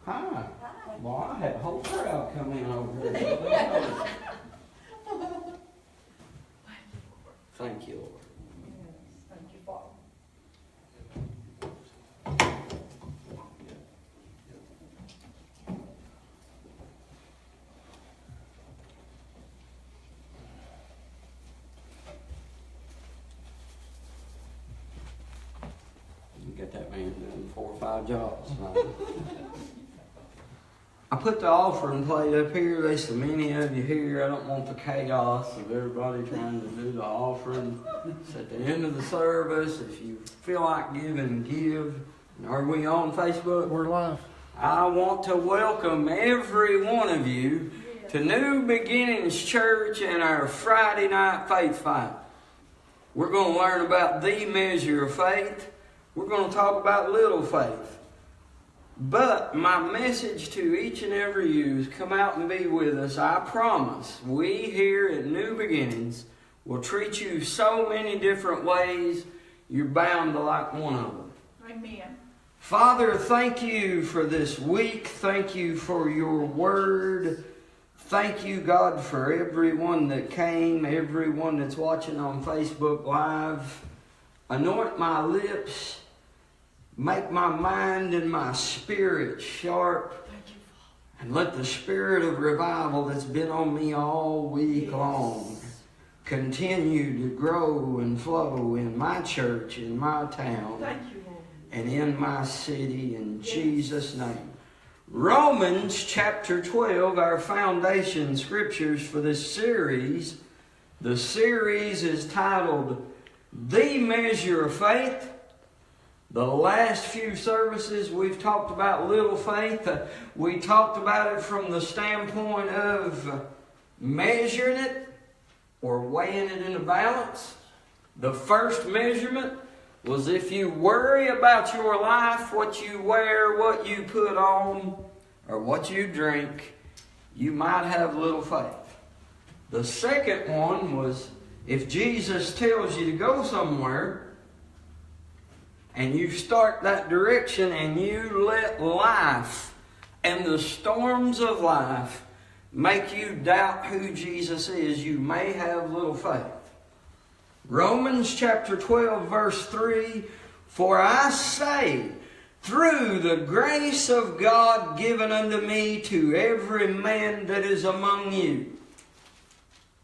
Hi. Well, I had a whole crowd come in over here. Thank you, Lord. Thank you, Father. You got that man doing 4 or 5 jobs. I put the offering plate up here. There's so many of you here. I don't want the chaos of everybody trying to do the offering. It's at the end of the service. If you feel like giving, give. Are we on Facebook? We're live. I want to welcome every one of you to New Beginnings Church and our Friday night faith fight. We're going to learn about the measure of faith. We're going to talk about little faith. But my message to each and every you is come out and be with us. I promise we here at New Beginnings will treat you so many different ways, you're bound to like one of them. Amen. Father, thank you for this week. Thank you for your word. Thank you, God, for everyone that came, everyone that's watching on Facebook Live. Anoint my lips. Make my mind and my spirit sharp. And let the spirit of revival that's been on me all week long continue to grow and flow in my church, in my town, and in my city, in Jesus' name. Romans chapter 12, our foundation scriptures for this series. The series is titled, The Measure of Faith. The last few services we've talked about little faith. We talked about it from the standpoint of measuring it or weighing it in a balance. The first measurement was if you worry about your life, what you wear, what you put on, or what you drink, you might have little faith. The second one was if Jesus tells you to go somewhere, and you start that direction and you let life and the storms of life make you doubt who Jesus is, you may have little faith. Romans chapter 12 verse 3, For I say, through the grace of God given unto me to every man that is among you.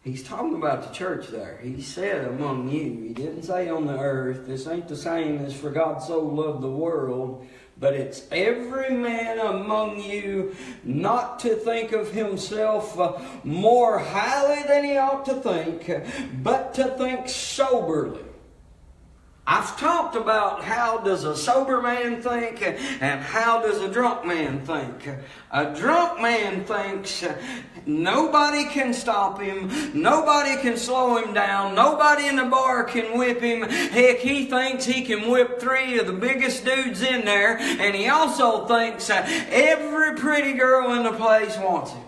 He's talking about the church there. He said among you. He didn't say on the earth. This ain't the same as for God so loved the world. But it's every man among you not to think of himself more highly than he ought to think, but to think soberly. I've talked about how does a sober man think and how does a drunk man think. A drunk man thinks nobody can stop him, nobody can slow him down, nobody in the bar can whip him. Heck, he thinks he can whip 3 of the biggest dudes in there, and he also thinks every pretty girl in the place wants him.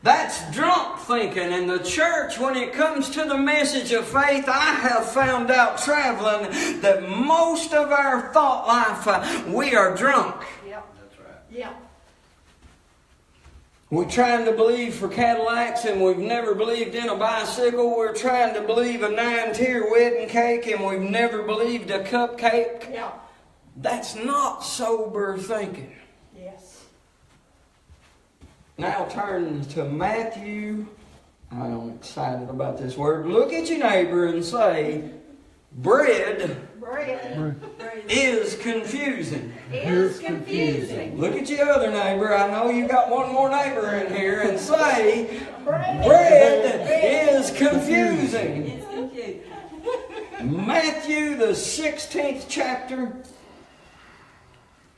That's drunk thinking. In the church, when it comes to the message of faith, I have found out traveling that most of our thought life, we are drunk. Yep. That's right. Yep. We're trying to believe for Cadillacs and we've never believed in a bicycle. We're trying to believe a 9-tier wedding cake and we've never believed a cupcake. Yep. That's not sober thinking. Yes. Now turn to Matthew. I'm excited about this word. Look at your neighbor and say, bread is confusing. Is confusing. Look at your other neighbor. I know you got one more neighbor in here, and say, bread is confusing. It's confusing. Matthew, the 16th chapter.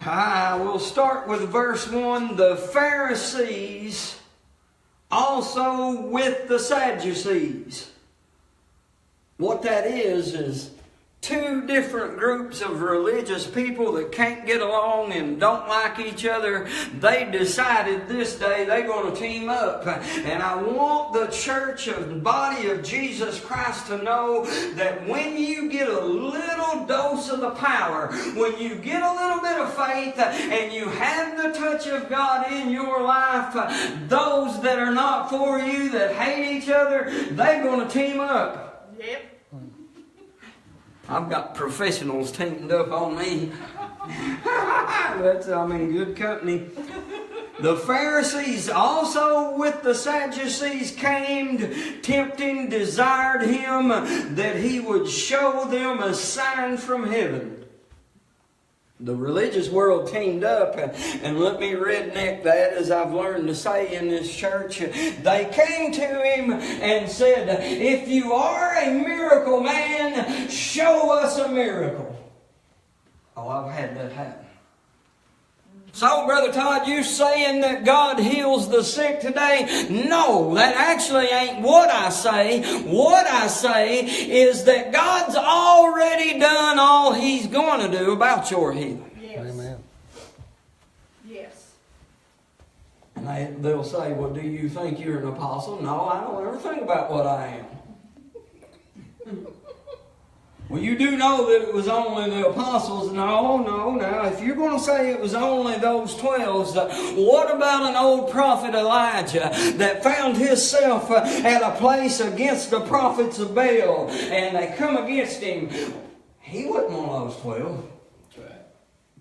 I will start with verse 1. The Pharisees also with the Sadducees. What that is two different groups of religious people that can't get along and don't like each other. They decided this day they're going to team up. And I want the church of the body of Jesus Christ to know that when you get a little dose of the power, when you get a little bit of faith and you have the touch of God in your life, those that are not for you, that hate each other, they're going to team up. Yep. I've got professionals teamed up on me. I'm in good company. The Pharisees also with the Sadducees came, tempting, desired him that he would show them a sign from heaven. The religious world teamed up, and let me redneck that as I've learned to say in this church. They came to him and said, if you are a miracle man, show us a miracle. Oh, I've had that happen. So, Brother Todd, you saying that God heals the sick today? No, that actually ain't what I say. What I say is that God's already done all He's going to do about your healing. Yes. Amen. Yes. And they'll say, well, do you think you're an apostle? No, I don't ever think about what I am. Well, you do know that it was only the apostles. No. Now, if you're going to say it was only those 12, what about an old prophet Elijah that found himself at a place against the prophets of Baal, and they come against him? He wasn't one of those 12.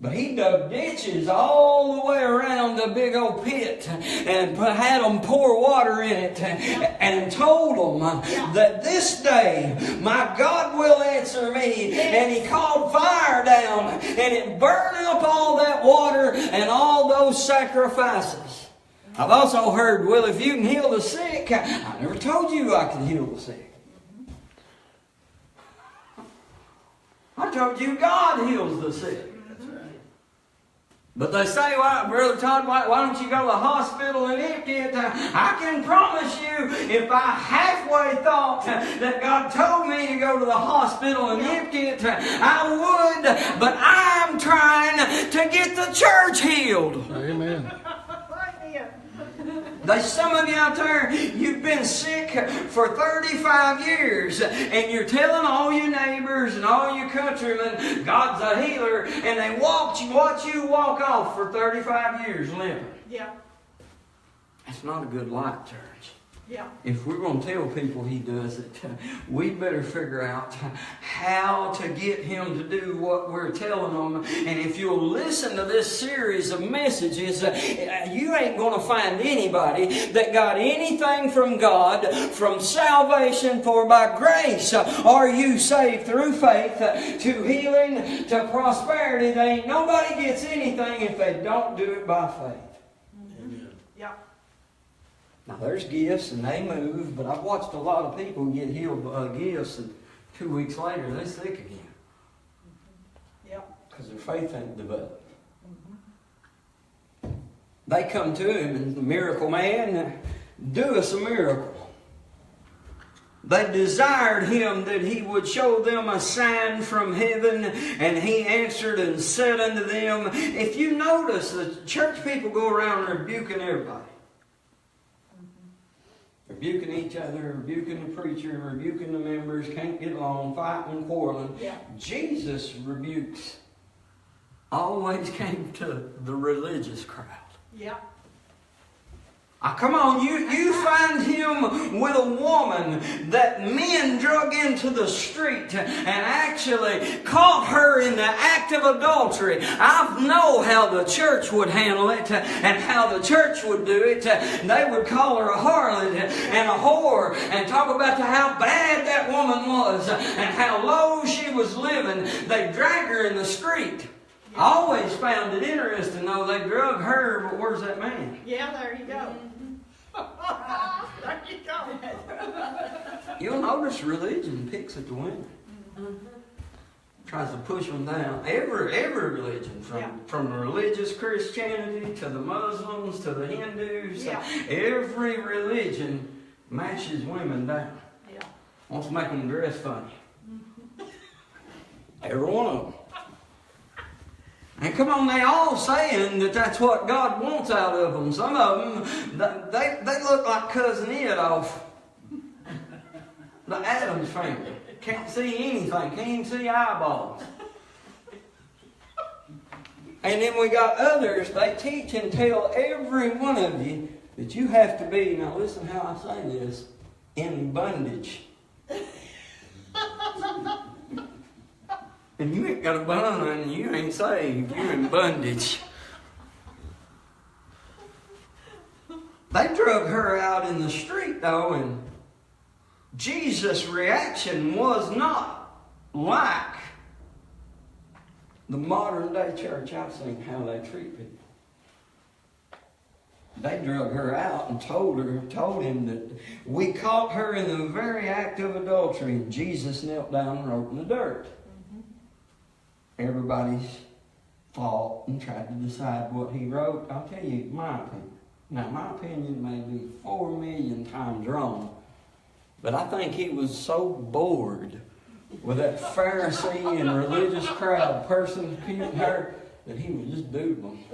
But he dug ditches all the way around the big old pit and had them pour water in it and told them that this day my God will answer me. And he called fire down and it burned up all that water and all those sacrifices. I've also heard, well, if you can heal the sick, I never told you I could heal the sick. I told you God heals the sick. But they say, well, Brother Todd, why don't you go to the hospital and empty it? I can promise you, if I halfway thought that God told me to go to the hospital and empty it, I would. But I'm trying to get the church healed. Amen. There's some of you out there, you've been sick for 35 years, and you're telling all your neighbors and all your countrymen God's a healer, and they watch you walk off for 35 years limping. Yeah. That's not a good light, church. Yeah. If we're going to tell people He does it, we better figure out how to get Him to do what we're telling them. And if you'll listen to this series of messages, you ain't going to find anybody that got anything from God, from salvation, for by grace are you saved through faith, to healing, to prosperity. There ain't nobody gets anything if they don't do it by faith. Yeah. Now there's gifts and they move, but I've watched a lot of people get healed by gifts and 2 weeks later they're sick again. Yep. Because their faith ain't developed. They come to him and the miracle man, do us a miracle. They desired him that he would show them a sign from heaven, and he answered and said unto them, if you notice, the church people go around rebuking everybody. Rebuking each other, rebuking the preacher, rebuking the members, can't get along, fighting and quarreling. Yeah. Jesus rebukes always came to the religious crowd. Yeah. Come on, you find him with a woman that men drug into the street and actually caught her in the act of adultery. I know how the church would handle it and how the church would do it. They would call her a harlot and a whore and talk about how bad that woman was and how low she was living. They drag her in the street. I always found it interesting, though. They drug her, but where's that man? Yeah, there you go. There you go. You'll notice religion picks at the women. Tries to push them down. Every religion, from religious Christianity to the Muslims to the Hindus, every religion mashes women down. Yeah. Wants to make them dress funny. Every one of them. And come on, they all saying that that's what God wants out of them. Some of them, they look like Cousin Ed off the Addams Family. Can't see anything. Can't even see eyeballs. And then we got others, they teach and tell every one of you that you have to be, now listen how I say this, in bondage. And you ain't got a bun and you ain't saved. You're in bondage. They drug her out in the street though, and Jesus' reaction was not like the modern day church I've seen how they treat people. They drug her out and told him that we caught her in the very act of adultery, and Jesus knelt down and wrote in the dirt. Everybody's fought and tried to decide what he wrote. I'll tell you my opinion. Now, my opinion may be 4 million times wrong, but I think he was so bored with that Pharisee and religious crowd persecuting her that he was just doodling.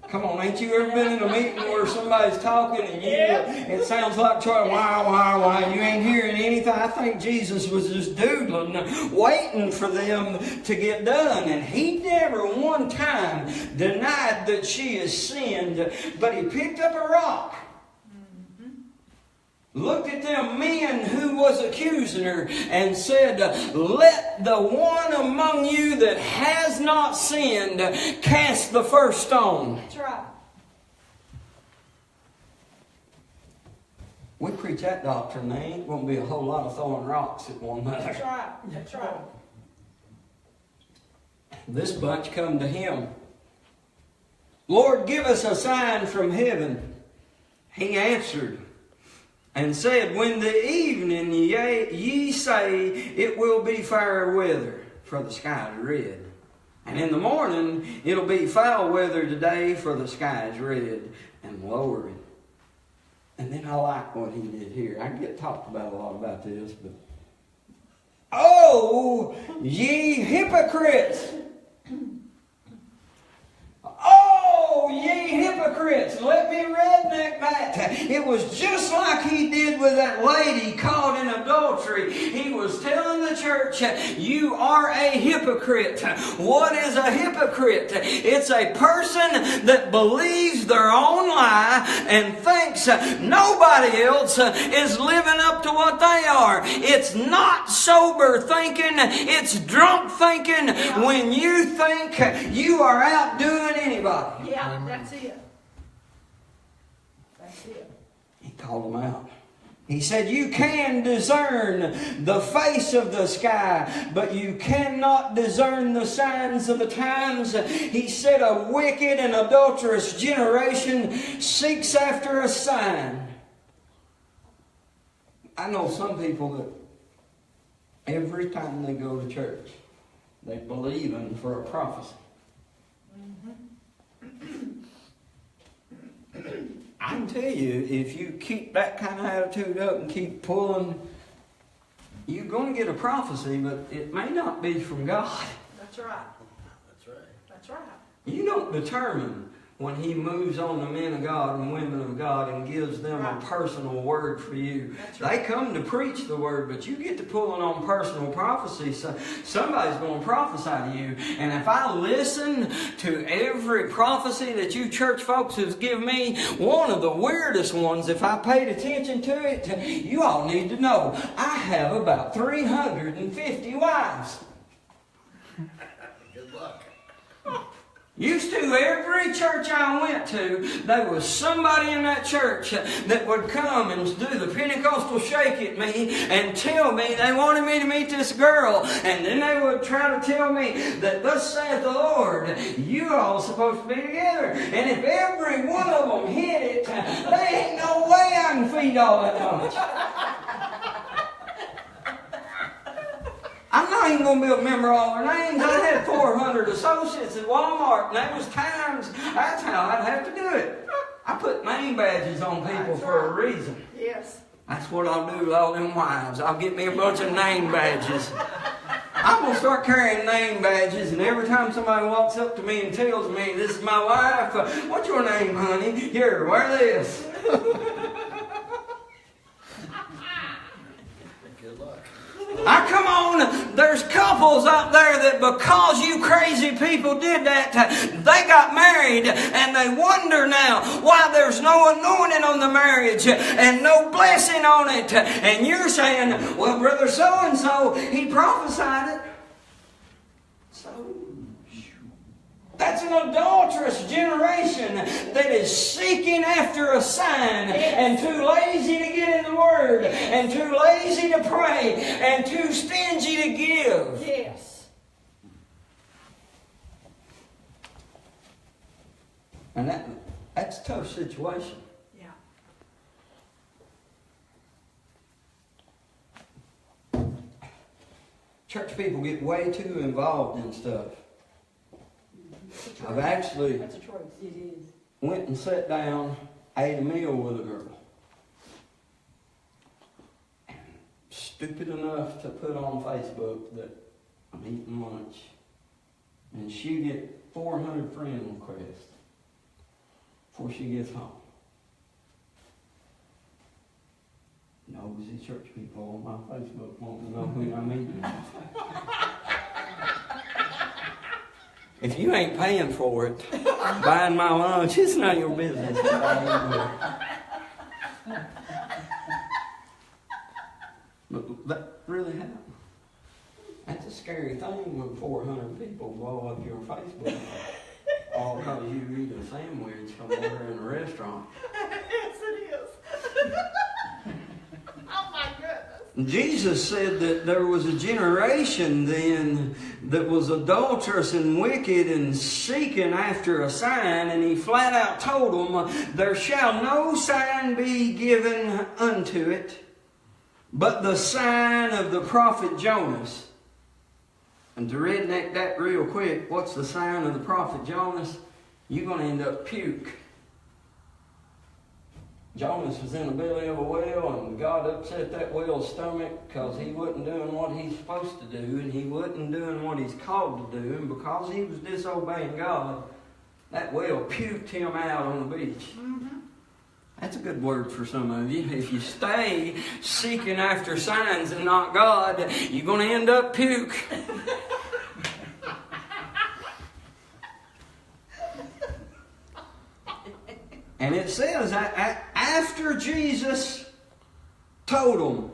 Come on, ain't you ever been in a meeting where somebody's talking and it sounds like Troy, why, you ain't hearing anything? I think Jesus was just doodling, waiting for them to get done. And he never one time denied that she has sinned, but he picked up a rock, looked at them men who was accusing her and said, let the one among you that has not sinned cast the first stone. That's right. We preach that doctrine, there ain't going to be a whole lot of throwing rocks at one another. That's right. That's right. This bunch come to him. Lord, give us a sign from heaven. He answered and said, when the evening ye say it will be fair weather, for the sky is red. And in the morning it'll be foul weather today, for the sky is red and lowering. And then I like what he did here. I get talked about a lot about this, but oh, ye hypocrites! Oh, ye hypocrites, let me redneck that. It was just like he did with that lady caught in adultery. He was telling the church, you are a hypocrite. What is a hypocrite? It's a person that believes their own lie and thinks nobody else is living up to what they are. It's not sober thinking, it's drunk thinking when you think you are outdoing anybody. Yeah, that's it. That's it. He called them out. He said, you can discern the face of the sky, but you cannot discern the signs of the times. He said, a wicked and adulterous generation seeks after a sign. I know some people that every time they go to church, they believe in for a prophecy. I can tell you, if you keep that kind of attitude up and keep pulling, you're going to get a prophecy, but it may not be from God. That's right. That's right. That's right. You don't determine when he moves on the men of God and women of God and gives them a personal word for you. They come to preach the word, but you get to pulling on personal prophecy. So somebody's going to prophesy to you. And if I listen to every prophecy that you church folks have given me, one of the weirdest ones, if I paid attention to it, you all need to know, I have about 350 wives. Good luck. Used to, every church I went to, there was somebody in that church that would come and do the Pentecostal shake at me and tell me they wanted me to meet this girl. And then they would try to tell me that thus saith the Lord, you all supposed to be together. And if every one of them hit it, there ain't no way I can feed all that bunch. I'm not even going to be able to remember all their names. I had 400 associates at Walmart, and there was times, that's how I'd have to do it. I put name badges on people for a reason. Yes. That's what I'll do with all them wives. I'll get me a bunch of name badges. I'm going to start carrying name badges, and every time somebody walks up to me and tells me, this is my wife, what's your name, honey? Here, wear this. Good luck. Come on, there's couples out there that because you crazy people did that, they got married and they wonder now why there's no anointing on the marriage and no blessing on it. And you're saying, well, brother so-and-so, he prophesied it. So, that's an adulterous generation that is seeking after a sign and too lazy to get in the Word and too lazy to pray and too stingy to give. Yes. And that's a tough situation. Yeah. Church people get way too involved in stuff. I've actually That's a choice. It is. went and sat down, ate a meal with a girl. And stupid enough to put on Facebook that I'm eating lunch. And she get 400 friend requests before she gets home. Nosy church people on my Facebook want to know who I'm eating with. If you ain't paying for it, buying my lunch, it's none of your business. But that really happened. That's a scary thing when 400 people blow up your Facebook. All because you eat a sandwich somewhere in a restaurant. Yes, it is. Oh, my goodness. Jesus said that there was a generation then that was adulterous and wicked and seeking after a sign, and he flat out told them, there shall no sign be given unto it, but the sign of the prophet Jonas. And to redneck that real quick, what's the sign of the prophet Jonas? You're going to end up puke. Jonas was in the belly of a whale, and God upset that whale's stomach because he wasn't doing what he's supposed to do, and he wasn't doing what he's called to do, and because he was disobeying God, that whale puked him out on the beach. Mm-hmm. That's a good word for some of you. If you stay seeking after signs and not God, you're going to end up puke. And it says, after Jesus told them,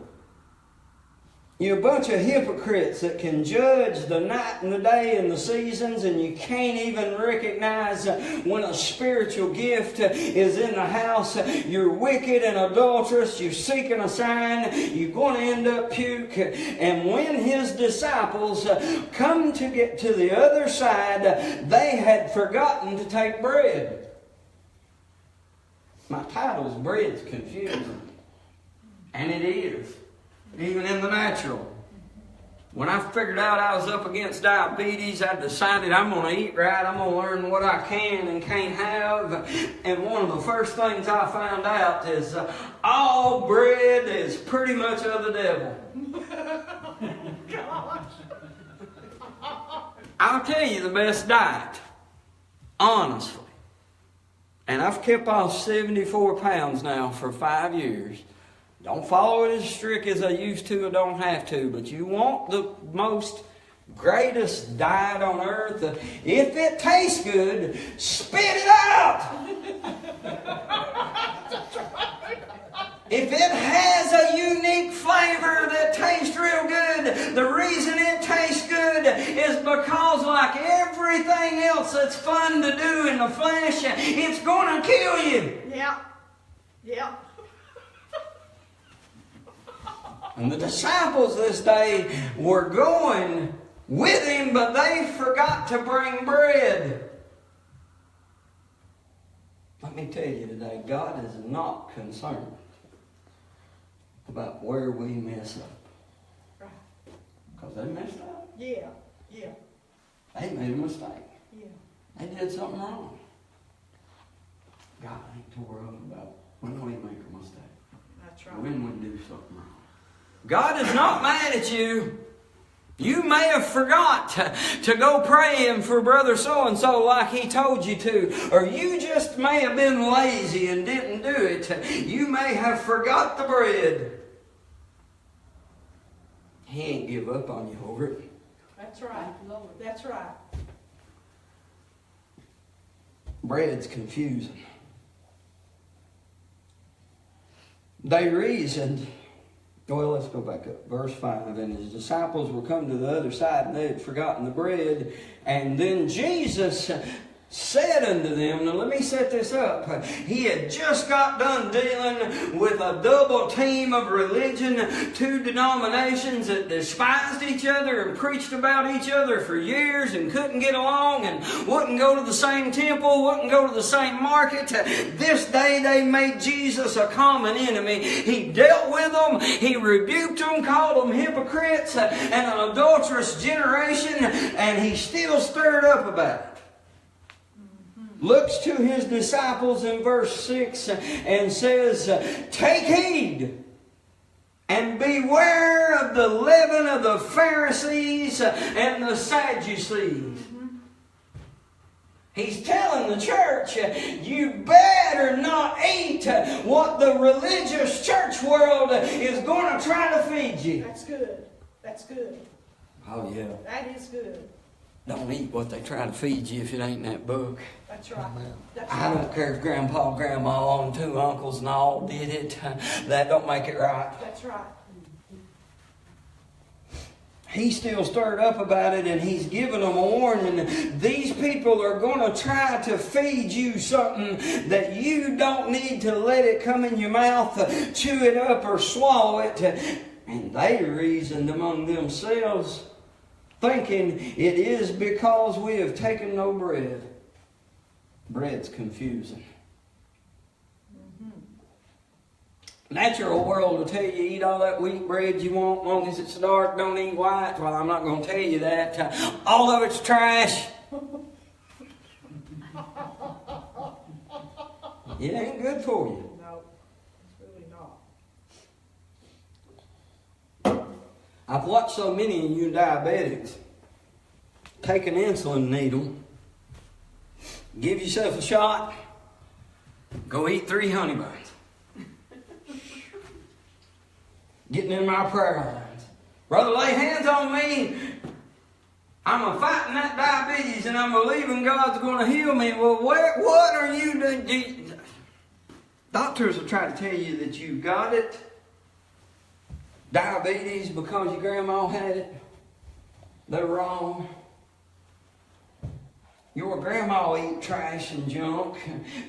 you're a bunch of hypocrites that can judge the night and the day and the seasons, and you can't even recognize when a spiritual gift is in the house. You're wicked and adulterous. You're seeking a sign. You're going to end up puke. And when his disciples come to get to the other side, they had forgotten to take bread. My title's Bread's Confusing. And it is. Even in the natural. When I figured out I was up against diabetes, I decided I'm going to eat right. I'm going to learn what I can and can't have. And one of the first things I found out is all bread is pretty much of the devil. Gosh. I'll tell you the best diet. Honestly. And I've kept off 74 pounds now for 5 years. Don't follow it as strict as I used to or don't have to. But you want the most greatest diet on earth. If it tastes good, spit it out. If it has a unique flavor that tastes real good, the reason it tastes good is because like everything else that's fun to do in the flesh, it's going to kill you. Yeah. Yeah. And the disciples this day were going with him, but they forgot to bring bread. Let me tell you today, God is not concerned about where we mess up. Right. Because they messed up. Yeah. Yeah. They made a mistake. Yeah. They did something wrong. God ain't tore up about when we make a mistake. That's right. When we do something wrong. God is not mad at you. You may have forgot to go praying for brother so-and-so like he told you to. Or you just may have been lazy and didn't do it. You may have forgot the bread. He ain't give up on you over it. That's right. That's right. Bread's confusing. They reasoned. Well, let's go back up. Verse 5. And his disciples were come to the other side, and they had forgotten the bread. And then Jesus said unto them, now let me set this up. He had just got done dealing with a double team of religion, two denominations that despised each other and preached about each other for years and couldn't get along and wouldn't go to the same temple, wouldn't go to the same market. This day they made Jesus a common enemy. He dealt with them, he rebuked them, called them hypocrites and an adulterous generation, and he still stirred up about it. Looks to his disciples in verse 6 and says, take heed and beware of the leaven of the Pharisees and the Sadducees. He's telling the church, you better not eat what the religious church world is going to try to feed you. That's good. That's good. Oh yeah. That is good. Don't eat what they try to feed you if it ain't in that book. That's right. That's I don't care if Grandpa, Grandma, and two uncles and all did it. That don't make it right. That's right. He's still stirred up about it, and he's giving them a warning. These people are going to try to feed you something that you don't need to let it come in your mouth, chew it up or swallow it. And they reasoned among themselves, thinking it is because we have taken no bread. Bread's confusing. Natural world will tell you eat all that wheat bread you want, as long as it's dark, don't eat white. Well, I'm not going to tell you that. All of it's trash. It ain't good for you. No, it's really not. I've watched so many of you diabetics take an insulin needle, give yourself a shot, go eat 3 honey buns. Getting in my prayer lines. Brother, lay hands on me. I'm fighting that diabetes and I'm believing God's going to heal me. Well, what are you doing? Doctors will try to tell you that you got it. Diabetes because your grandma had it. They're wrong. Your grandma ate trash and junk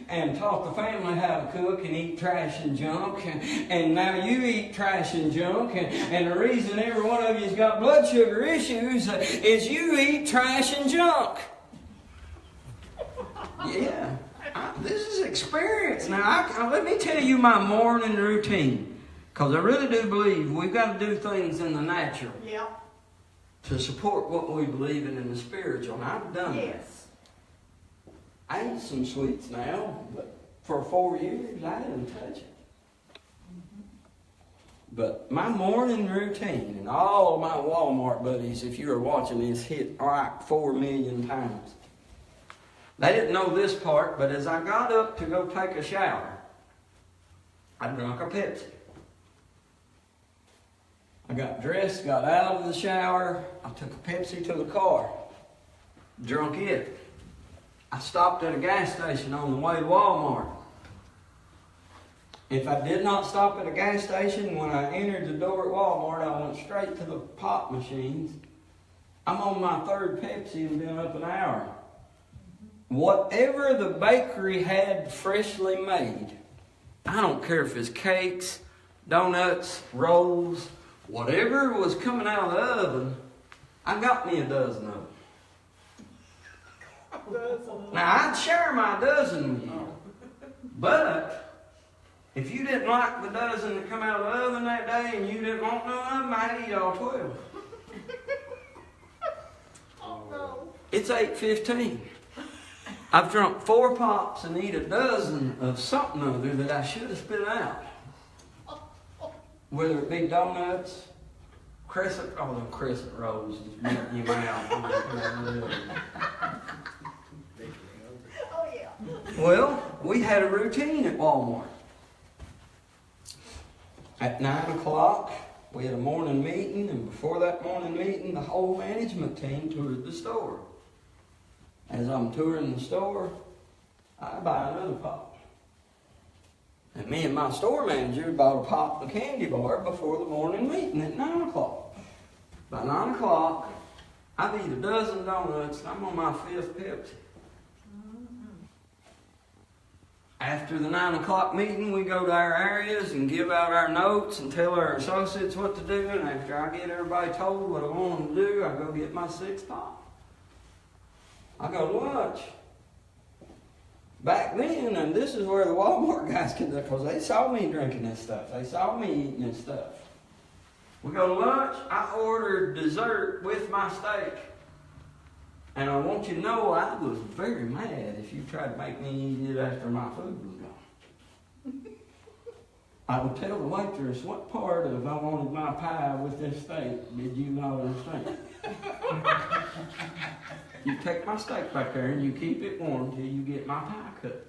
and taught the family how to cook and eat trash and junk. And now you eat trash and junk. And the reason every one of you's got blood sugar issues is you eat trash and junk. Yeah. This is experience. Now, let me tell you my morning routine. Because I really do believe we've got to do things in the natural. Yeah. To support what we believe in the spiritual. And I've done that. Yes. I eat some sweets now, but for 4 years I didn't touch it. But my morning routine, and all of my Walmart buddies, if you are watching this, hit like 4 million times. They didn't know this part, but as I got up to go take a shower, I drank a Pepsi. I got dressed, got out of the shower, I took a Pepsi to the car, drunk it. I stopped at a gas station on the way to Walmart. If I did not stop at a gas station, when I entered the door at Walmart, I went straight to the pop machines. I'm on my 3rd Pepsi and been up an hour. Whatever the bakery had freshly made, I don't care if it's cakes, donuts, rolls, whatever was coming out of the oven, I got me a dozen of them. Now, I'd share my dozen with you. But if you didn't like the dozen that come out of the oven that day and you didn't want none of them, I'd eat all 12. Oh, no. It's 8:15. I've drunk 4 pops and eat a dozen of something other that I should have spit out. Whether it be donuts, crescent rolls is melting your mouth. Oh, yeah. Well, we had a routine at Walmart. At 9 o'clock, we had a morning meeting, and before that morning meeting, the whole management team toured the store. As I'm touring the store, I buy another pop. And me and my store manager bought a pop of candy bar before the morning meeting at 9 o'clock. By 9 o'clock, I've eaten a dozen donuts, and I'm on my 5th Pepsi. After the 9 o'clock meeting, we go to our areas and give out our notes and tell our associates what to do. And after I get everybody told what I want them to do, I go get my 6th pop. I go to lunch. Back then, and this is where the Walmart guys get that, because they saw me drinking this stuff. They saw me eating this stuff. We go to lunch. I ordered dessert with my steak. And I want you to know I was very mad if you tried to make me eat it after my food was gone. I would tell the waitress, what part of I wanted my pie with this steak did you not understand? You take my steak back there and you keep it warm till you get my pie cut.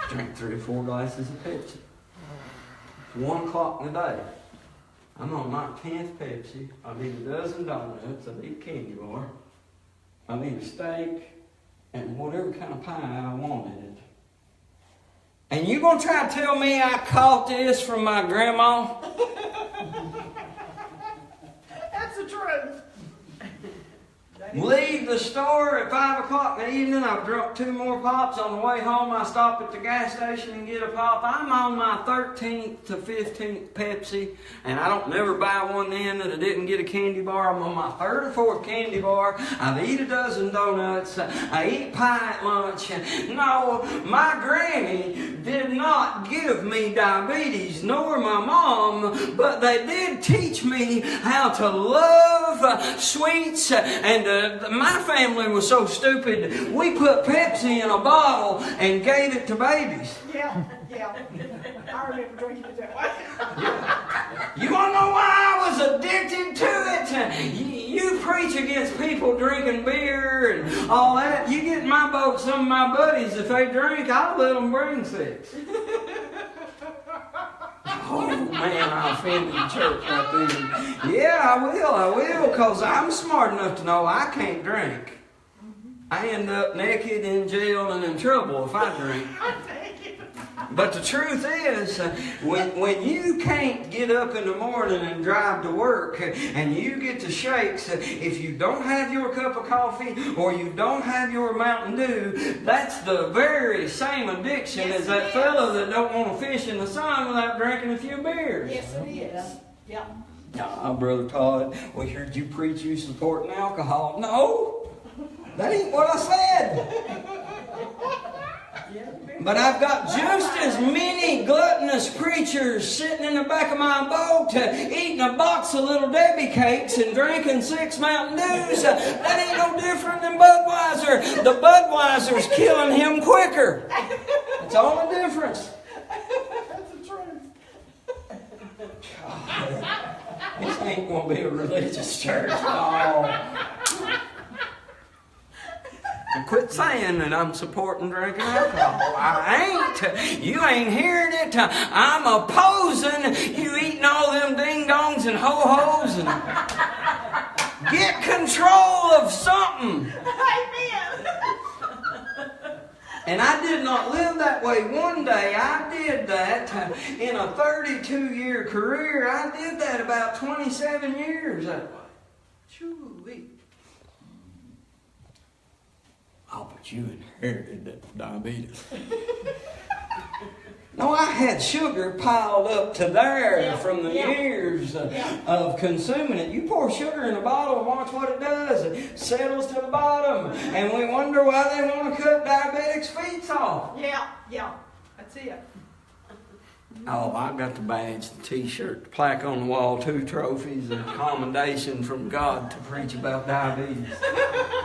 Drink 3 or 4 glasses of Pepsi. 1 o'clock in the day. I'm on my 10th Pepsi. I've eaten a dozen donuts. I've eaten candy bar. I've eaten a steak and whatever kind of pie I wanted. And you gonna try to tell me I caught this from my grandma? That's the truth. Leave the store at 5 o'clock in the evening. I've drunk 2 more pops. On the way home, I stop at the gas station and get a pop. I'm on my 13th to 15th Pepsi, and I don't never buy one then that I didn't get a candy bar. I'm on my 3rd or 4th candy bar. I've eaten a dozen donuts. I eat pie at lunch. No, my granny did not give me diabetes, nor my mom, but they did teach me how to love sweets. And my family was so stupid, we put Pepsi in a bottle and gave it to babies. Yeah. I remember drinking it that way. You want to know why I was addicted to it? You preach against people drinking beer and all that. You get in my boat, some of my buddies, if they drink, I'll let them bring 6. Oh man, I offended the church right then. Yeah, I will, because I'm smart enough to know I can't drink. I end up naked, in jail, and in trouble if I drink. But the truth is, when you can't get up in the morning and drive to work, and you get the shakes, if you don't have your cup of coffee or you don't have your Mountain Dew, that's the very same addiction as that fellow that don't want to fish in the sun without drinking a few beers. Yes, it is. Yeah. Nah, Brother Todd, we heard you preach you supporting alcohol. No, that ain't what I said. But I've got just as many gluttonous preachers sitting in the back of my boat eating a box of Little Debbie cakes and drinking 6 Mountain Dews. That ain't no different than Budweiser. The Budweiser's killing him quicker. That's the only difference. That's the truth. This ain't going to be a religious church. No. Quit saying that I'm supporting drinking alcohol. I ain't. You ain't hearing it. I'm opposing you eating all them ding-dongs and ho-hos. And get control of something. Amen. And I did not live that way. One day I did that in a 32-year career. I did that about 27 years that way. Choo-wee. Oh, but you inherited that diabetes. No, I had sugar piled up to there from the years of consuming it. You pour sugar in a bottle and watch what it does. It settles to the bottom. And we wonder why they want to cut diabetics' feet off. Yeah. That's it. Oh, I got the badge, the t-shirt, the plaque on the wall, 2 trophies, and a commendation from God to preach about diabetes.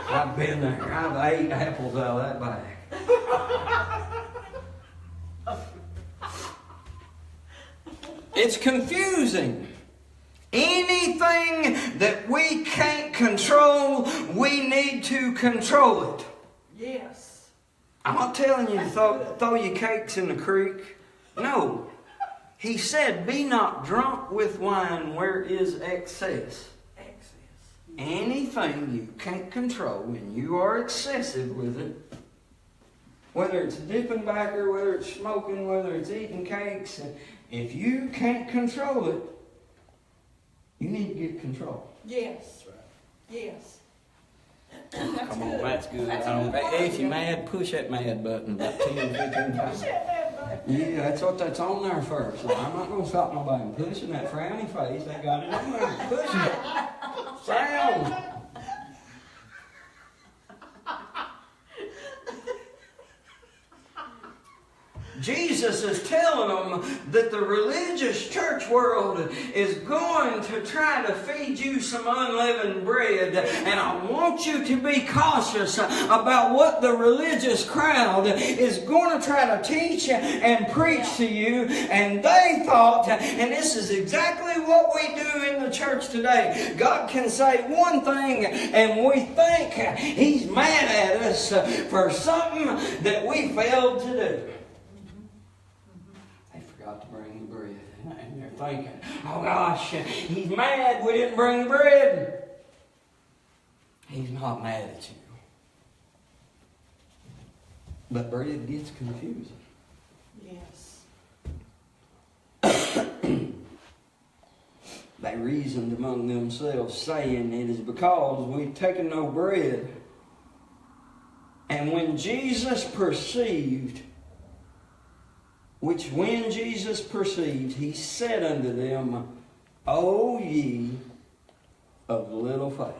I've been there. I've ate apples out of that bag. It's confusing. Anything that we can't control, we need to control it. Yes. I'm not telling you to throw your cakes in the creek. No. He said, be not drunk with wine where is excess. Anything you can't control and you are excessive with it, whether it's dipping backer, whether it's smoking, whether it's eating cakes, if you can't control it, you need to get control. Yes. Yes. Come on, that's good. If you're mad, push that mad button about 10, 15 times. Yeah, that's on there first. So I'm not going to stop nobody from pushing that frowny face. They got it on there. Push it. Sound. Jesus is telling them that the religious church world is going to try to feed you some unleavened bread. And I want you to be cautious about what the religious crowd is going to try to teach and preach to you. And they thought, and this is exactly what we do in the church today. God can say one thing and we think He's mad at us for something that we failed to do. To bring the bread. And they're thinking, oh gosh, He's mad we didn't bring the bread. He's not mad at you. But bread gets confusing. Yes. They reasoned among themselves, saying, it is because we've taken no bread. And when Jesus perceived, He said unto them, O ye of little faith.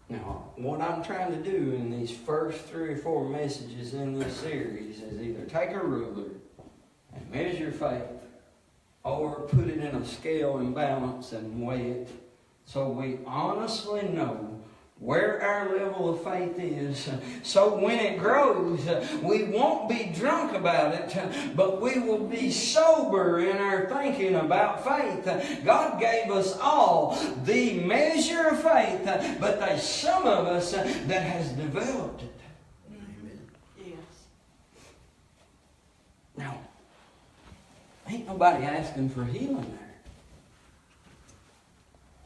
Now, what I'm trying to do in these first 3 or 4 messages in this series is either take a ruler and measure faith, or put it in a scale and balance and weigh it, so we honestly know where our level of faith is. So when it grows, we won't be drunk about it, but we will be sober in our thinking about faith. God gave us all the measure of faith, but there's some of us that has developed it. Amen. Yes. Now, ain't nobody asking for healing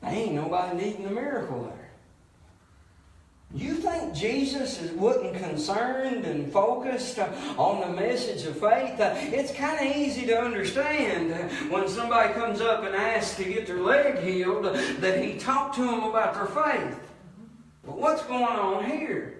there. Ain't nobody needing a miracle there. You think Jesus wasn't concerned and focused on the message of faith? It's kind of easy to understand when somebody comes up and asks to get their leg healed that He talked to them about their faith. But what's going on here?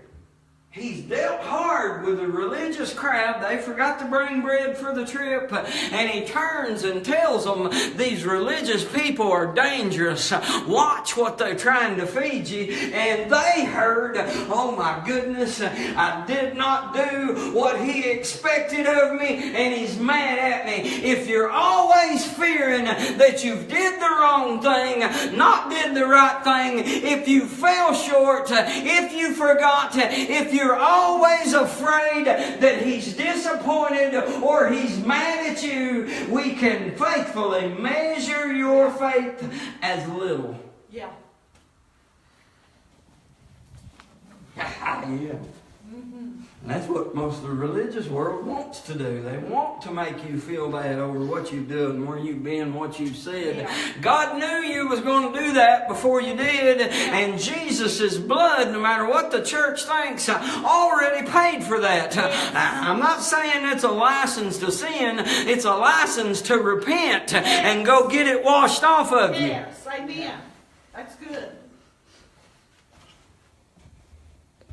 He's dealt hard with the religious crowd. They forgot to bring bread for the trip. And He turns and tells them these religious people are dangerous. Watch what they're trying to feed you. And they heard, oh my goodness, I did not do what He expected of me and He's mad at me. If you're always fearing that you did the wrong thing, not did the right thing, if you fell short, if you forgot, if you're always afraid that He's disappointed or He's mad at you, we can faithfully measure your faith as little. Yeah. Yeah. And that's what most of the religious world wants to do. They want to make you feel bad over what you've done, where you've been, what you've said. Yeah. God knew you was going to do that before you did. And Jesus' blood, no matter what the church thinks, already paid for that. I'm not saying it's a license to sin. It's a license to repent and go get it washed off of you. Yes, amen. That's good.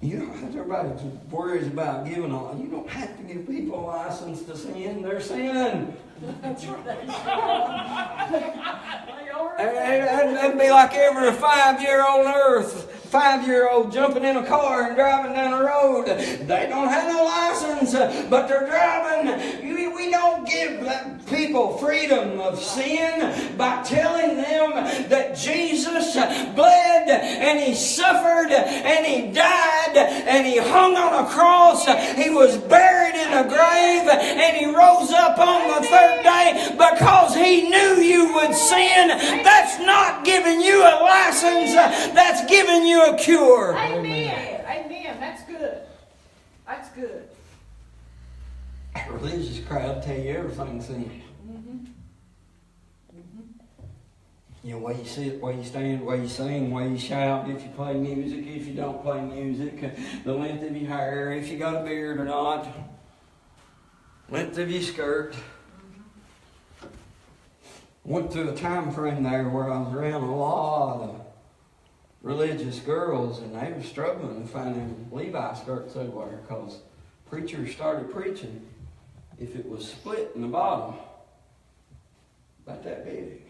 You know, everybody worries about giving all. You don't have to give people a license to sin. They're sinning. That's right. That'd be like every 5-year-old on earth, 5-year-old jumping in a car and driving down the road. They don't have no license, but they're driving. We don't give people freedom of sin by telling them that Jesus bled and He suffered and He died and He hung on on a cross. He was buried in a grave, and He rose up on the third day because He knew you would sin. That's not giving you a license. That's giving you a cure. Amen. Amen. That's good. That's good. A religious crowd tell you everything's sin. You know, where you sit, where you stand, where you sing, where you shout, if you play music, if you don't play music, the length of your hair, if you got a beard or not, length of your skirt. Went through a time frame there where I was around a lot of religious girls, and they were struggling to find them Levi skirts everywhere because preachers started preaching. If it was split in the bottom, about that big,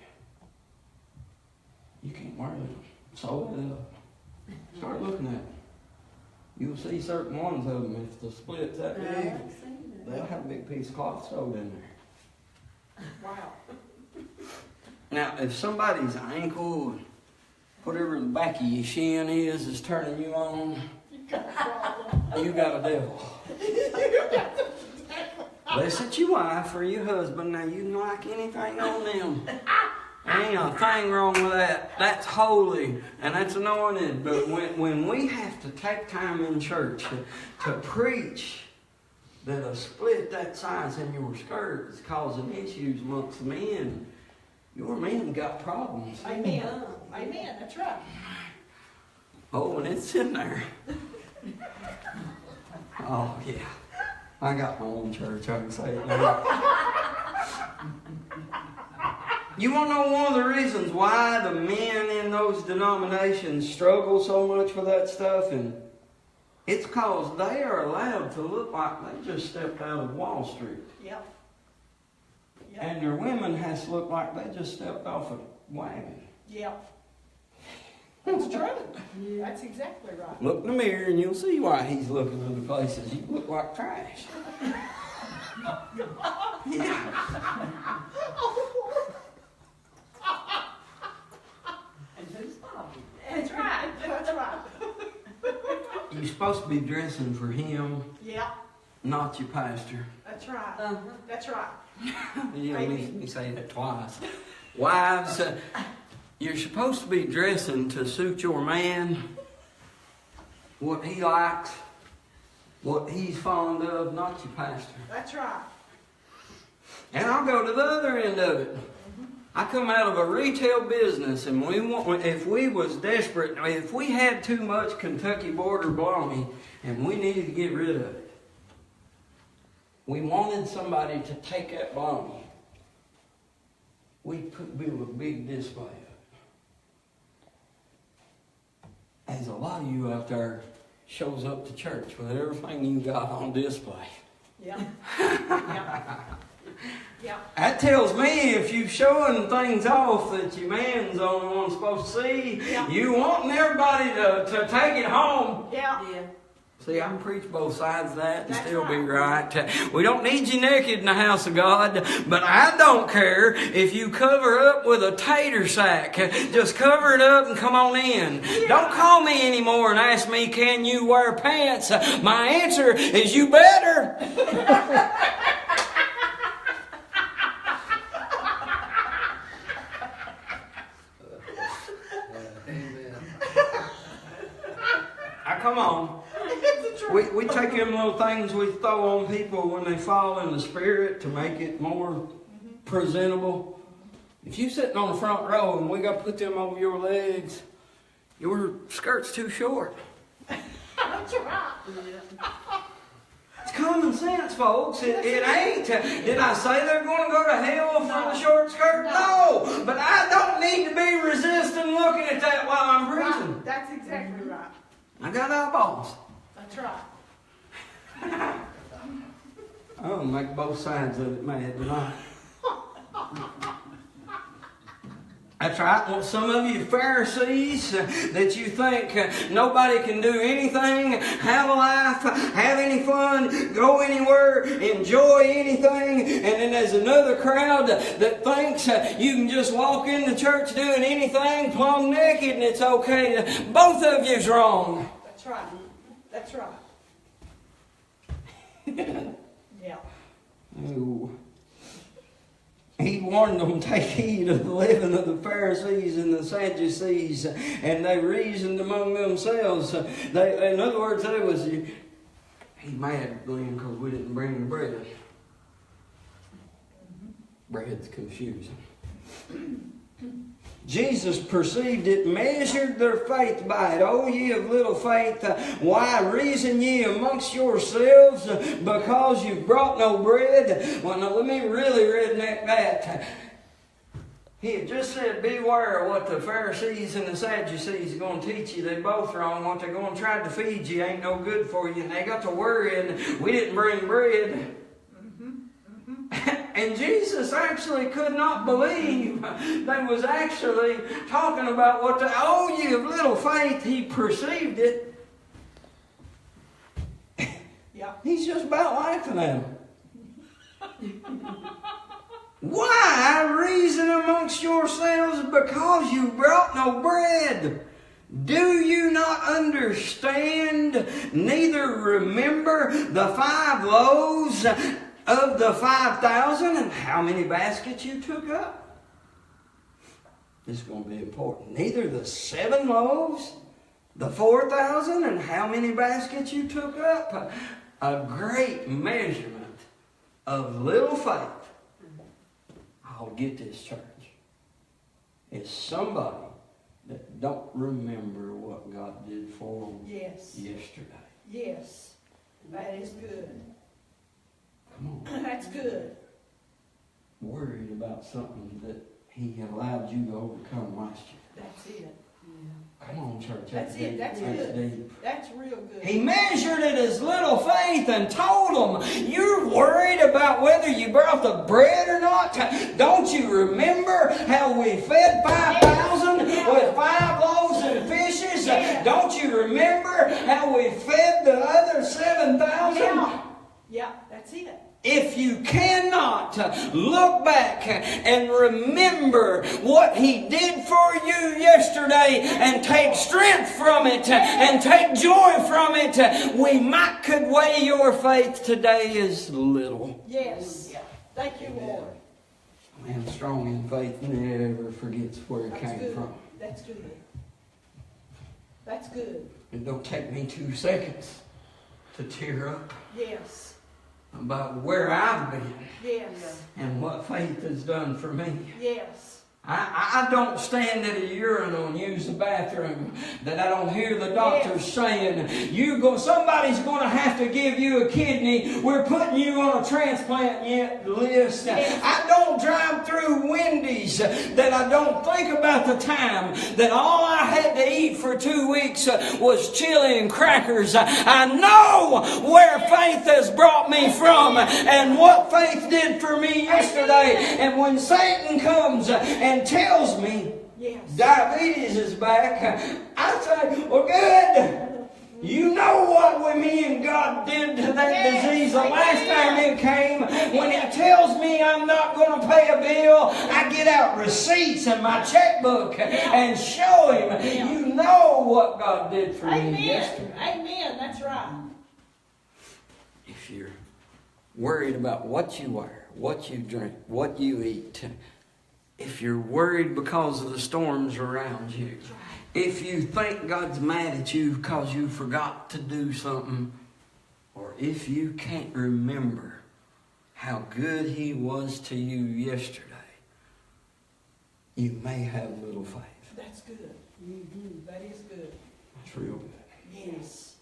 you can't wear them. Sew it up. Start looking at them. You'll see certain ones of them, if the split's that big, they'll have a big piece of cloth sewed in there. Wow. Now, if somebody's ankle, whatever the back of your shin is turning you on, you got a devil. Unless it's your wife or your husband, now you can like anything on them. Ain't a thing wrong with that. That's holy and that's anointed. But when we have to take time in church to preach that a split that size in your skirt is causing issues amongst men, your men got problems. Amen. Amen. That's right. Oh, and it's in there. Oh, yeah. I got my own church, I can say it now. You want to know one of the reasons why the men in those denominations struggle so much with that stuff? And it's because they are allowed to look like they just stepped out of Wall Street. Yep. And their women has to look like they just stepped off a wagon. Yep. That's true. That's exactly right. Look in the mirror and you'll see why he's looking other places. You look like trash. Yeah. That's right. That's right. You're supposed to be dressing for him, Yeah. not your pastor. That's right. That's right. You know, let me say that twice. Wives, you're supposed to be dressing to suit your man, what he likes, what he's fond of, not your pastor. That's right. And I'll go to the other end of it. I come out of a retail business, and if we was desperate, if we had too much Kentucky border bologna, and we needed to get rid of it, we wanted somebody to take that bologna. We'd build a big display of it. As a lot of you out there shows up to church with everything you got on display. Yeah. Yeah. Yeah. That tells me if you're showing things off that your man's the only one supposed to see, Yeah. you wanting everybody to take it home. Yeah. See, I can preach both sides of that and That's still be right. right. We don't need you naked in the house of God, but I don't care if you cover up with a tater sack. Just cover it up and come on in. Yeah. Don't call me anymore and ask me, can you wear pants? My answer is you better. Come on. We take them little things we throw on people when they fall in the spirit to make it more presentable. If you're sitting on the front row and we got to put them over your legs, your skirt's too short. That's right. It's common sense, folks. It ain't. Did I say they're going to go to hell for the short skirt? No. But I don't need to be resisting looking at that while I'm preaching. Right. That's exactly right. I got eyeballs. That's right. I'll make both sides of it mad tonight. That's right. Well, some of you Pharisees that you think nobody can do anything, have a life, have any fun, go anywhere, enjoy anything. And then there's another crowd that thinks you can just walk into church doing anything, plumb naked, and it's okay. Both of you's wrong. That's right. That's right. Yeah. Ooh. He warned them, take heed of the leaven of the Pharisees and the Sadducees, and they reasoned among themselves. In other words, they was, he mad, Glenn, because we didn't bring the bread. Bread's confusing. Jesus perceived it, measured their faith by it. O ye of little faith, why reason ye amongst yourselves because you've brought no bread? Well, now let me really redneck that. He had just said, beware of what the Pharisees and the Sadducees are going to teach you. They're both wrong. What they're going to try to feed you ain't no good for you. And they got to worrying, we didn't bring bread. And Jesus actually could not believe they was actually talking about what the, oh, ye of little faith. He perceived it. Yeah. He's just about laughing at them. Why reason amongst yourselves because you brought no bread? Do you not understand, neither remember the 5 loaves of the 5,000 and how many baskets you took up? This is going to be important. Neither the 7 loaves, the 4,000 and how many baskets you took up? A great measurement of little faith. I'll get this, church. It's somebody that don't remember what God did for them yesterday. Yes. That is good. Come on. That's good. Worried about something that He allowed you to overcome last year. That's it. Come on, church. That's it. That's good. Deep. That's real good. He measured it as little faith and told them, you're worried about whether you brought the bread or not? Don't you remember how we fed 5,000 with 5 loaves and fishes? Don't you remember how we fed the other 7,000? Yeah, that's it. If you cannot look back and remember what He did for you yesterday and take strength from it and take joy from it, we could weigh your faith today as little. Yes. Thank you, Lord. Man, strong in faith never forgets where it came from. That's good. That's good. It don't take me 2 seconds to tear up. Yes. About where I've been. Yes. And what faith has done for me. Yes. I don't stand at a urinal and use the bathroom that I don't hear the doctors saying, somebody's going to have to give you a kidney. We're putting you on a transplant list. Yes. I don't drive through Wendy's that I don't think about the time that all I had to eat for 2 weeks was chili and crackers. I know where faith has brought me from and what faith did for me yesterday. And when Satan comes and tells me diabetes is back, I say, well, good. You know what me and God did to that disease the last time it came. When He tells me I'm not going to pay a bill, I get out receipts in my checkbook and show Him. You know what God did for me yesterday. Amen. That's right. If you're worried about what you wear, what you drink, what you eat, if you're worried because of the storms around you, if you think God's mad at you because you forgot to do something, or if you can't remember how good He was to you yesterday, you may have little faith. That's good. That is good. That's real good. Yes.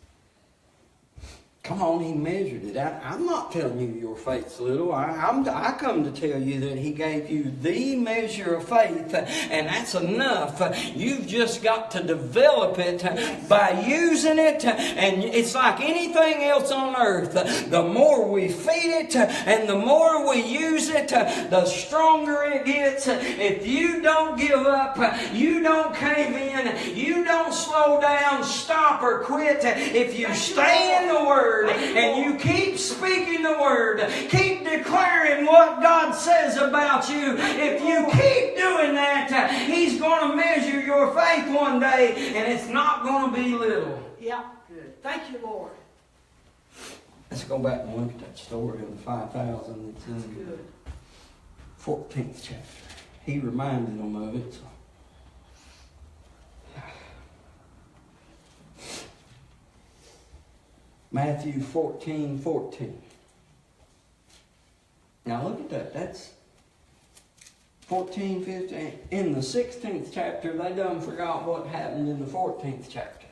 Come on, He measured it. I'm not telling you your faith's little. I come to tell you that He gave you the measure of faith, and that's enough. You've just got to develop it by using it, and it's like anything else on earth. The more we feed it and the more we use it, the stronger it gets. If you don't give up, you don't cave in, you don't slow down, stop or quit. If you stay in the Word, and you keep speaking the Word, keep declaring what God says about you, if you keep doing that, He's going to measure your faith one day, and it's not going to be little. Yeah. Good. Thank you, Lord. As Let's go back and look at that story of the 5,000 that's in the 14th chapter. He reminded them of it. So. Matthew 14:14. Now look at that. That's 14, 15. In the 16th chapter, they done forgot what happened in the 14th chapter.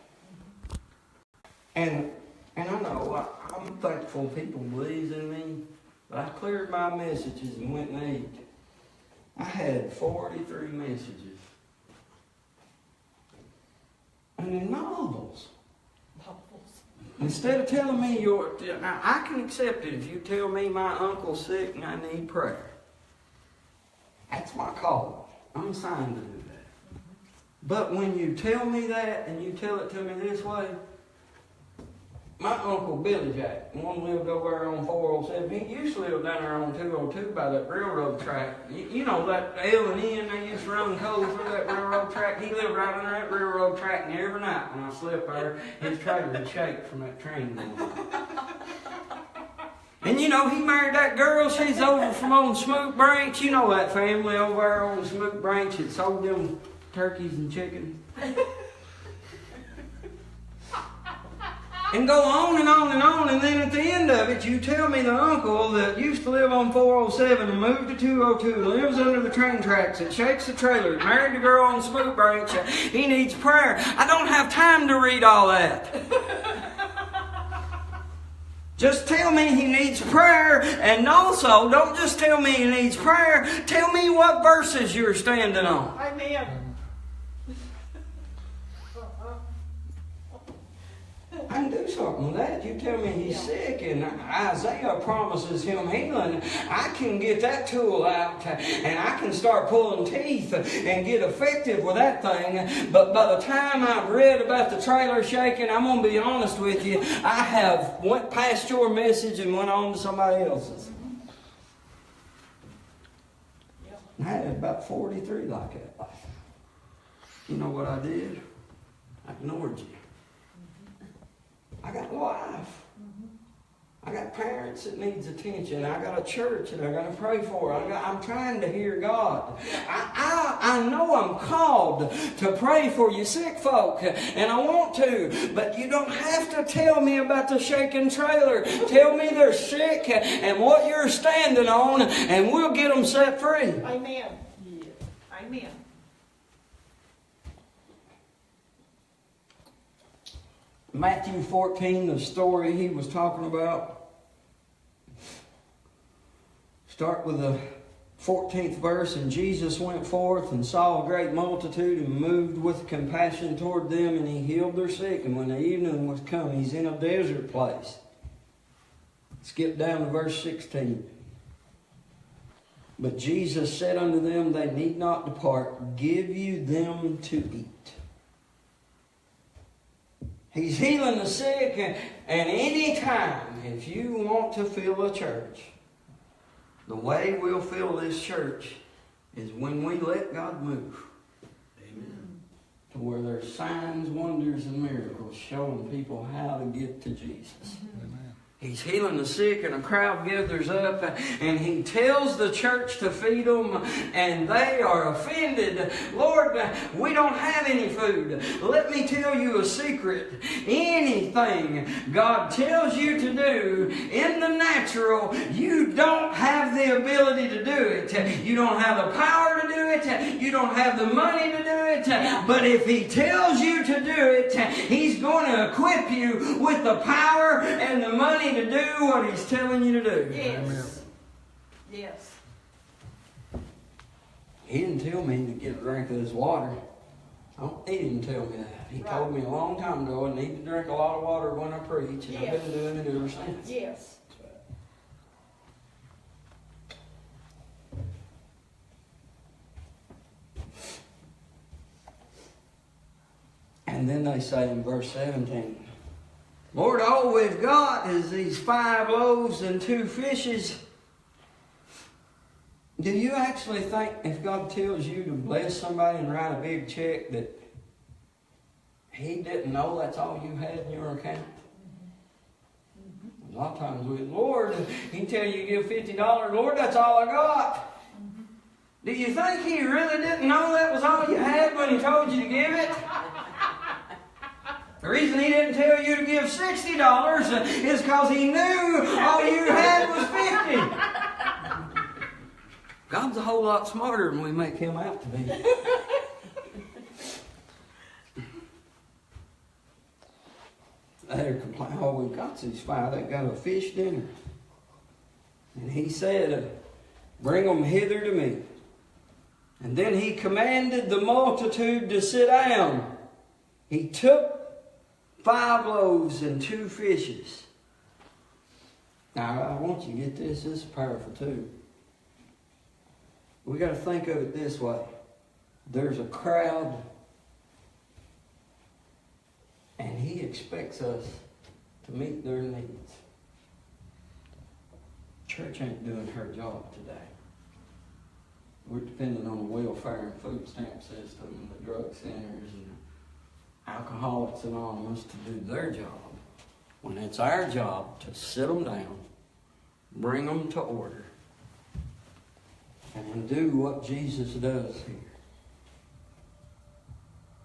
And I know I'm thankful people believes in me, but I cleared my messages and went and ate. I had 43 messages. And in novels. Instead of telling me now I can accept it if you tell me my uncle's sick and I need prayer. That's my call. I'm signed to do that. But when you tell me that and you tell it to me this way, my uncle Billy Jack, one lived over there on 407. He used to live down there on 202 by that railroad track. You know that L and N, they used to run coal through that railroad track. He lived right under that railroad track, and every night when I slept there, his trailer would shake from that train going. And you know, he married that girl. She's over from on Smoot Branch. You know that family over there on Smoot Branch that sold them turkeys and chickens. And go on and on and on, and then at the end of it, you tell me the uncle that used to live on 407 and moved to 202, lives under the train tracks, that shakes the trailer, married a girl on Smoot Branch, he needs prayer. I don't have time to read all that. Just tell me he needs prayer, and also don't just tell me he needs prayer, tell me what verses you're standing on. Amen. I can do something with that. You tell me he's sick and Isaiah promises him healing. I can get that tool out and I can start pulling teeth and get effective with that thing. But by the time I've read about the trailer shaking, I'm going to be honest with you, I have went past your message and went on to somebody else's. I had about 43 like that. You know what I did? I ignored you. I got a life. I got parents that needs attention. I got a church that I got to pray for. I'm trying to hear God. I know I'm called to pray for you sick folk, and I want to, but you don't have to tell me about the shaking trailer. Tell me they're sick and what you're standing on, and we'll get them set free. Amen. Yeah. Amen. Matthew 14, the story he was talking about. Start with the 14th verse. And Jesus went forth and saw a great multitude and moved with compassion toward them, and he healed their sick. And when the evening was come, he's in a desert place. Skip down to verse 16. But Jesus said unto them, they need not depart. Give you them to eat. He's healing the sick, and any time, if you want to fill a church, the way we'll fill this church is when we let God move. Amen. To where there's signs, wonders, and miracles showing people how to get to Jesus. Amen. He's healing the sick, and a crowd gathers up, and he tells the church to feed them, and they are offended. Lord, we don't have any food. Let me tell you a secret. Anything God tells you to do in the natural, you don't have the ability to do it. You don't have the power to do it. You don't have the money to do it. But if he tells you to do it, he's going to equip you with the power and the money to do what he's telling you to do. Yes. Amen. Yes. He didn't tell me to get a drink of this water. He didn't tell me that. He told me a long time ago I need to drink a lot of water when I preach, and I've been doing it ever since. Yes. And then they say in verse 17, Lord, all we've got is these 5 loaves and 2 fishes. Do you actually think if God tells you to bless somebody and write a big check that he didn't know that's all you had in your account? As lot of times Lord, He tell you give $50. Lord, that's all I got. Do you think He really didn't know that was all you had when He told you to give it? The reason He didn't tell you to give $60 is because He knew all you had was $50. God's a whole lot smarter than we make Him out to be. They're complaining, oh, we've got these five that got a fish dinner. And He said, bring them hither to me. And then He commanded the multitude to sit down. He took 5 loaves and 2 fishes. Now, I want you to get this. This is powerful too. We got to think of it this way. There's a crowd, and He expects us to meet their needs. Church ain't doing her job today. We're depending on the welfare and food stamp system and the drug centers and Alcoholics Anonymous to do their job, when it's our job to sit them down, bring them to order, and do what Jesus does here.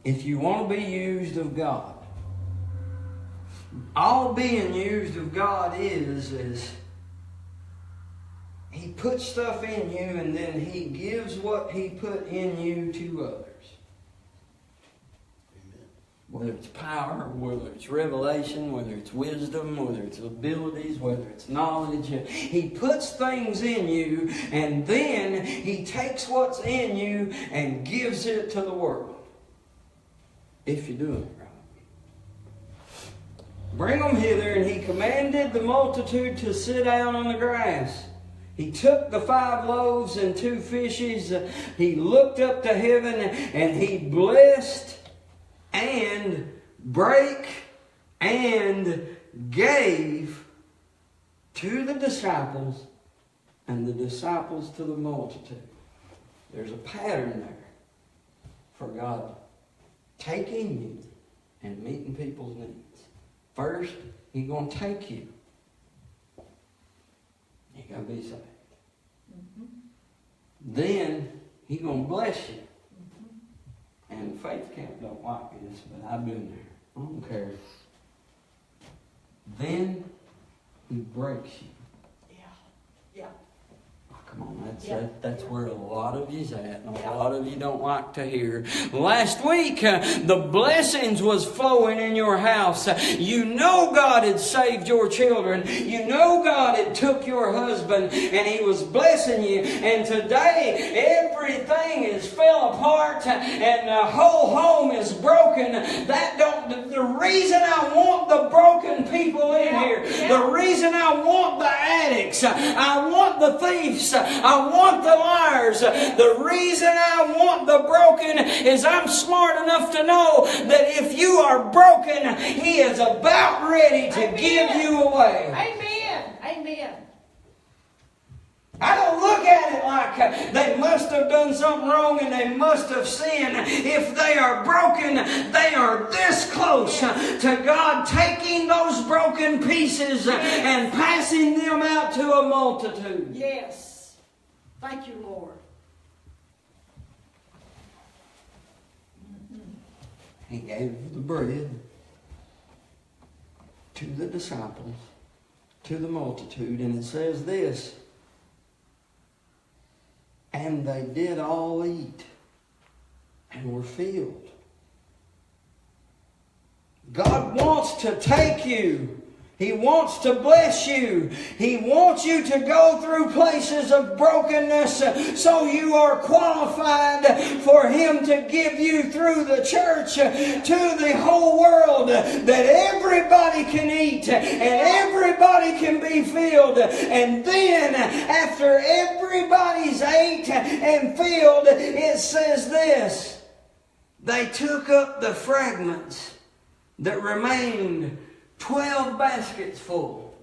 If you want to be used of God, all being used of God is He puts stuff in you and then He gives what He put in you to others. Whether it's power, whether it's revelation, whether it's wisdom, whether it's abilities, whether it's knowledge. He puts things in you and then He takes what's in you and gives it to the world. If you're doing it right. Bring them hither, and He commanded the multitude to sit down on the grass. He took the 5 loaves and 2 fishes. He looked up to heaven and He blessed and brake and gave to the disciples, and the disciples to the multitude. There's a pattern there for God taking you and meeting people's needs. First, He's going to take you. You got to be saved. Then He's going to bless you. And faith camp don't like this, but I've been there. I don't care. Then He breaks you. Yeah. Oh, come on, that's where a lot of you's at, and a lot of you don't like to hear. Last week, the blessings was flowing in your house. You know God had saved your children. You know God had took your husband, and He was blessing you. And today, everything is fell apart, and the whole home is broken. The reason I want the broken people in here, the reason I want the addicts, I want the thieves, I want the liars, the reason I want the broken is I'm smart enough to know that if you are broken, He is about ready to give you away. Amen. Amen. I don't look at it like they must have done something wrong and they must have sinned. If they are broken, they are this close to God taking those broken pieces and passing them out to a multitude. Yes. Thank you, Lord. He gave the bread to the disciples, to the multitude, and it says this, and they did all eat and were filled. God wants to take you. He wants to bless you. He wants you to go through places of brokenness so you are qualified for Him to give you through the church to the whole world, that everybody can eat and everybody can be filled. And then after everybody's ate and filled, it says this, they took up the fragments that remained, 12 baskets full.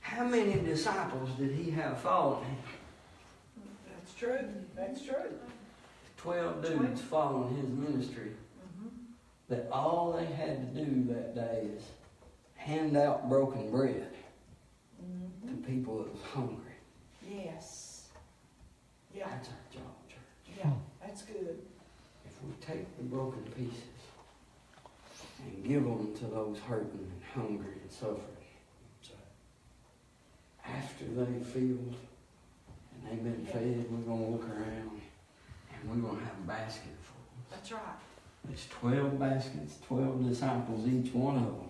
How many disciples did He have following Him? That's true. That's true. 12 dudes following His ministry. That all they had to do that day is hand out broken bread. people that was hungry. Yes. Yeah. That's our job, church. Yeah, that's good. If we take the broken pieces and give them to those hurting and hungry and suffering, after they filled and they've been fed, we're going to look around and we're going to have a basket full. That's right. There's 12 baskets, 12 disciples, each one of them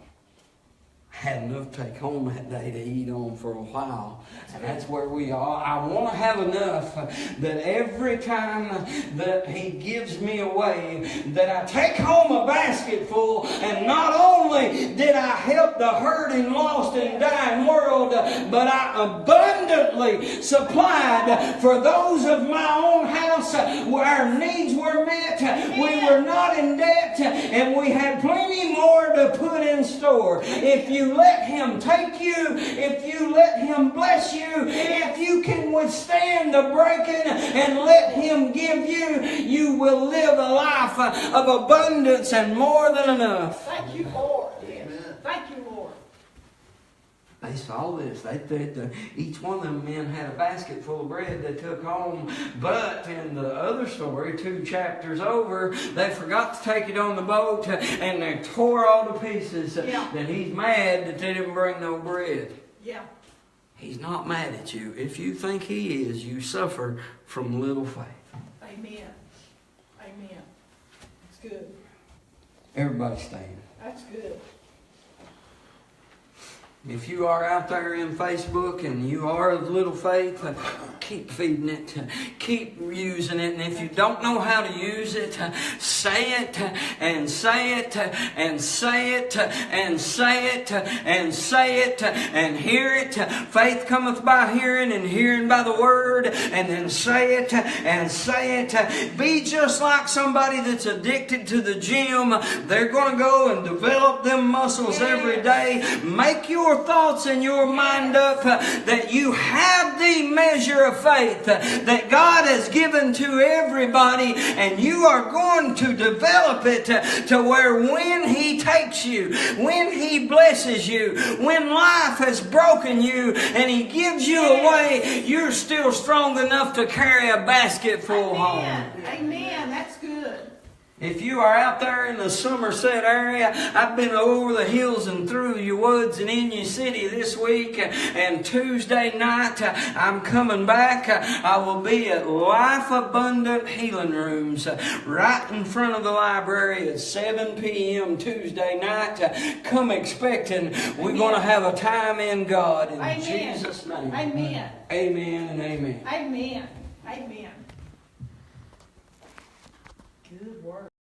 had enough to take home that day to eat on for a while. And that's where we are. I want to have enough that every time that He gives me away, that I take home a basket full, and not only did I help the hurting, lost, and dying world, but I abundantly supplied for those of my own house where our needs were met. We were not in debt, and we had plenty more to put in store. If you let Him take you, if you let Him bless you, if you can withstand the breaking and let Him give you, you will live a life of abundance and more than enough. Thank you, Lord. Amen. Thank you, Lord. They saw this. Each one of them men had a basket full of bread they took home. But in the other story, 2 chapters over, they forgot to take it on the boat and they tore all to pieces. Yeah. Then He's mad that they didn't bring no bread. Yeah. He's not mad at you. If you think He is, you suffer from little faith. Amen. Amen. It's good. Everybody stand. That's good. If you are out there in Facebook and you are of little faith, keep feeding it. Keep using it. And if you don't know how to use it, say it and say it and say it and say it and say it and hear it. Faith cometh by hearing and hearing by the word. And then say it and say it. Be just like somebody that's addicted to the gym. They're going to go and develop them muscles every day. Make your thoughts in your mind up that you have the measure of faith that God has given to everybody, and you are going to develop it to where when He takes you, when He blesses you, when life has broken you and He gives you away, you're still strong enough to carry a basket full home. Amen. That's good. If you are out there in the Somerset area, I've been over the hills and through your woods and in your city this week. And Tuesday night, I'm coming back. I will be at Life Abundant Healing Rooms right in front of the library at 7 p.m. Tuesday night. Come expecting. We're going to have a time in God. In Jesus' name. Amen. Amen and amen. Amen. Amen.